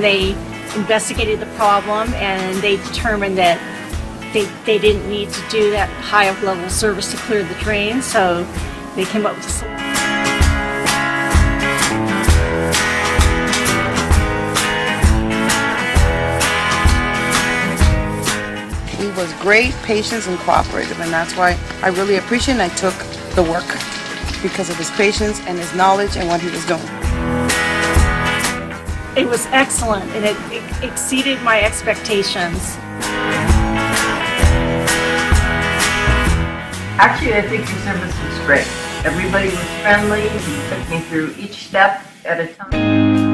they investigated the problem and they determined that they didn't need to do that high level service to clear the drain, so they came up with a solution. He was great, patient, and cooperative, and that's why I really appreciate and I took the work because of his patience and his knowledge and what he was doing. It was excellent, and it exceeded my expectations. Actually, I think your service was great. Everybody was friendly. You took me through each step at a time.